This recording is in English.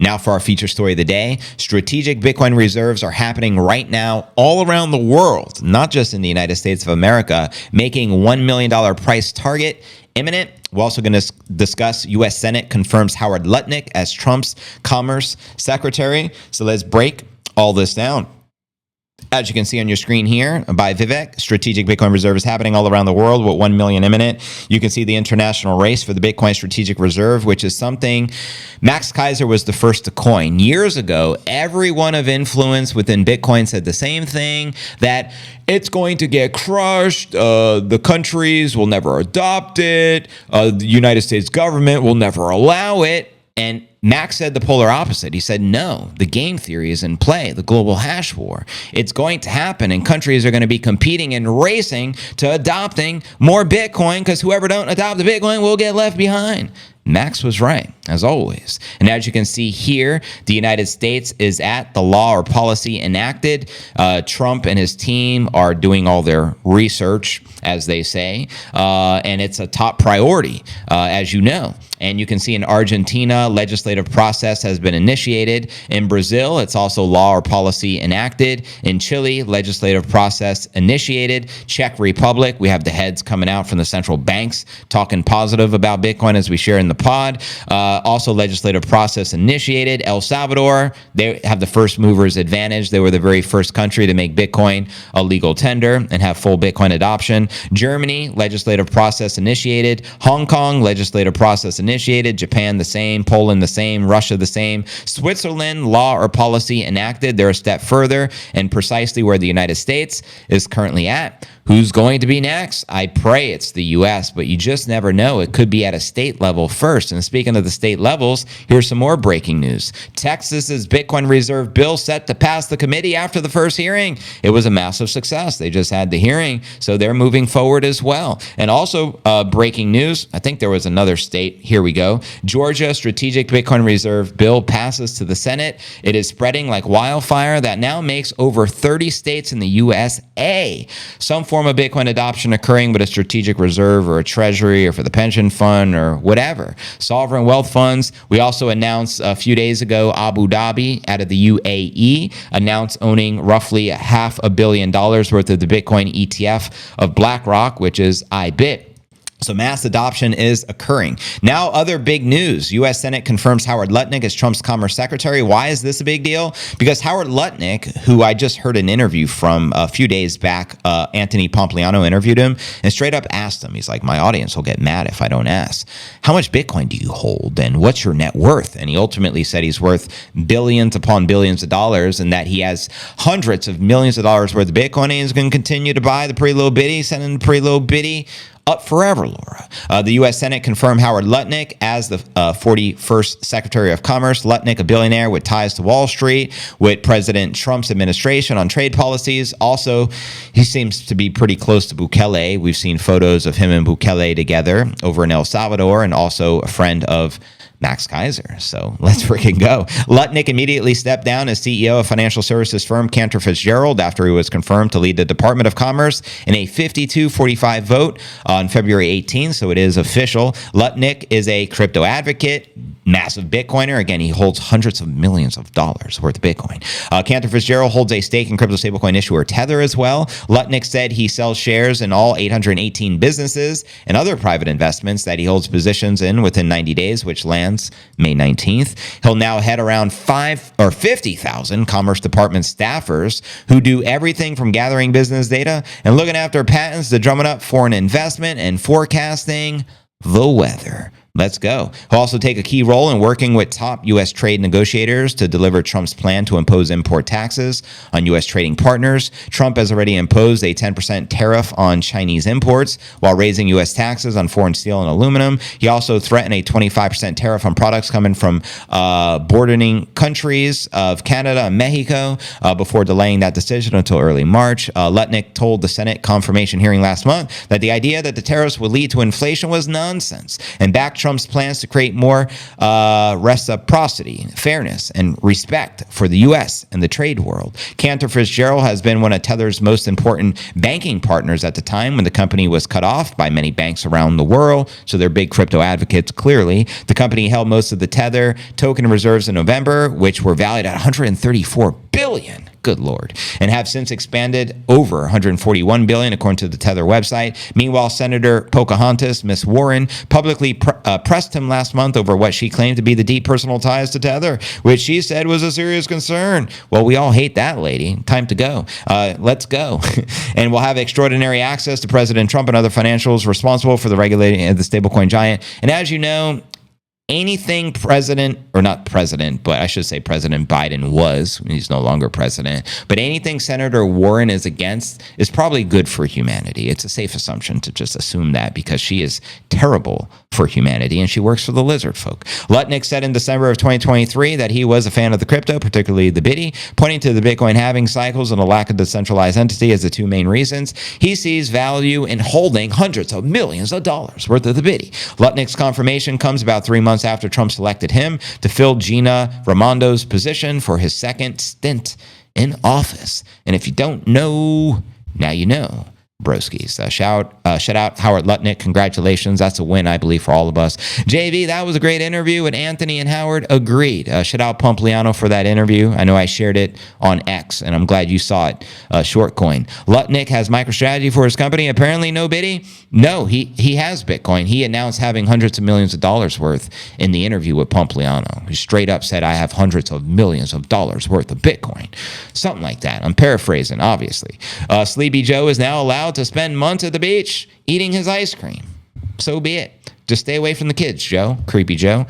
Now for our feature story of the day. Strategic Bitcoin reserves are happening right now all around the world, not just in the United States of America, making $1 million price target imminent. We're also going to discuss U.S. Senate confirms Howard Lutnik as Trump's Commerce Secretary. So let's break all this down. As you can see on your screen here by Vivek, strategic Bitcoin reserve is happening all around the world with 1 million imminent. You can see the international race for the Bitcoin strategic reserve, which is something Max Keiser was the first to coin. Years ago, everyone of influence within Bitcoin said the same thing, that it's going to get crushed. The countries will never adopt it. The United States government will never allow it. And Max said the polar opposite. He said, no, the game theory is in play, the global hash war. It's going to happen, and countries are going to be competing and racing to adopting more Bitcoin, because whoever don't adopt the Bitcoin will get left behind. Max was right, as always. And as you can see here, the United States is at the law or policy enacted. Trump and his team are doing all their research, as they say, and it's a top priority, as you know. And you can see in Argentina, legislative process has been initiated. In Brazil, it's also law or policy enacted. In Chile, legislative process initiated. Czech Republic, we have the heads coming out from the central banks talking positive about Bitcoin, as we share in the pod. Also legislative process initiated. El Salvador, they have the first movers advantage. They were the very first country to make Bitcoin a legal tender and have full Bitcoin adoption. Germany, legislative process initiated. Hong Kong, legislative process initiated. Japan, the same. Poland, the same. Russia, the same. Switzerland, law or policy enacted. They're a step further and precisely where the United States is currently at. Who's going to be next? I pray it's the U.S., but you just never know. It could be at a state level first. And speaking of the state levels, here's some more breaking news. Texas's Bitcoin reserve bill set to pass the committee after the first hearing. It was a massive success. They just had the hearing, so they're moving forward as well. And also breaking news, I think there was another state. Here we go. Georgia strategic Bitcoin reserve bill passes to the Senate. It is spreading like wildfire. That now makes over 30 states in the USA. Some form of Bitcoin adoption occurring with a strategic reserve or a treasury or for the pension fund or whatever. Sovereign wealth funds. We also announced a few days ago, Abu Dhabi out of the UAE announced owning roughly $500 million worth of the Bitcoin ETF of BlackRock, which is IBIT. So mass adoption is occurring. Now, other big news. U.S. Senate confirms Howard Lutnik as Trump's Commerce Secretary. Why is this a big deal? Because Howard Lutnik, who I just heard an interview from a few days back, Anthony Pompliano interviewed him and straight up asked him, he's like, my audience will get mad if I don't ask, how much Bitcoin do you hold and what's your net worth? And he ultimately said he's worth billions upon billions of dollars and that he has hundreds of millions of dollars worth of Bitcoin and he's going to continue to buy the pretty little bitty, sending the pretty little bitty up forever, Laura. The U.S. Senate confirmed Howard Lutnik as the 41st Secretary of Commerce. Lutnik, a billionaire with ties to Wall Street, with President Trump's administration on trade policies. Also, he seems to be pretty close to Bukele. We've seen photos of him and Bukele together over in El Salvador, and also a friend of Max Keiser. So let's freaking go. Lutnik immediately stepped down as CEO of financial services firm Cantor Fitzgerald after he was confirmed to lead the Department of Commerce in a 52-45 vote on February 18th. So it is official. Lutnik is a crypto advocate, massive Bitcoiner. Again, he holds hundreds of millions of dollars worth of Bitcoin. Cantor Fitzgerald holds a stake in crypto stablecoin issuer Tether as well. Lutnik said he sells shares in all 818 businesses and other private investments that he holds positions in within 90 days, which lands May 19th. He'll now head around 50,000 Commerce Department staffers who do everything from gathering business data and looking after patents to drumming up foreign investment and forecasting the weather. Let's go. He'll also take a key role in working with top U.S. trade negotiators to deliver Trump's plan to impose import taxes on U.S. trading partners. Trump has already imposed a 10% tariff on Chinese imports while raising U.S. taxes on foreign steel and aluminum. He also threatened a 25% tariff on products coming from bordering countries of Canada and Mexico before delaying that decision until early March. Lutnik told the Senate confirmation hearing last month that the idea that the tariffs would lead to inflation was nonsense and backed Trump's plans to create more reciprocity, fairness, and respect for the U.S. and the trade world. Cantor Fitzgerald has been one of Tether's most important banking partners at the time when the company was cut off by many banks around the world, so they're big crypto advocates, clearly. The company held most of the Tether token reserves in November, which were valued at 134 billion. Good Lord. And have since expanded over 141 billion, according to the Tether website. Meanwhile, Senator Pocahontas, Miss Warren, publicly pressed him last month over what she claimed to be the deep personal ties to Tether, which she said was a serious concern. Well, we all hate that lady. Time to go. Let's go. And we'll have extraordinary access to President Trump and other financials responsible for the regulating of the stablecoin giant. And as you know, anything President Biden was, he's no longer president, but anything Senator Warren is against is probably good for humanity. It's a safe assumption to just assume that, because she is terrible for humanity and she works for the lizard folk. Lutnik said in December of 2023 that he was a fan of the crypto, particularly the Biddy, pointing to the Bitcoin halving cycles and a lack of decentralized entity as the two main reasons. He sees value in holding hundreds of millions of dollars worth of the Biddy. Lutnik's confirmation comes about 3 months after Trump selected him to fill Gina Raimondo's position for his second stint in office. And if you don't know, now you know. Broskies. Shout out Howard Lutnik. Congratulations. That's a win, I believe, for all of us. JV, that was a great interview, and Anthony and Howard agreed. Shout out Pompliano for that interview. I know I shared it on X, and I'm glad you saw it. Shortcoin. Lutnik has MicroStrategy for his company. Apparently no Biddy. No, he has Bitcoin. He announced having hundreds of millions of dollars worth in the interview with Pompliano. He straight up said, I have hundreds of millions of dollars worth of Bitcoin. Something like that. I'm paraphrasing, obviously. Sleepy Joe is now allowed to spend months at the beach eating his ice cream. So be it. Just stay away from the kids, Joe. Creepy Joe.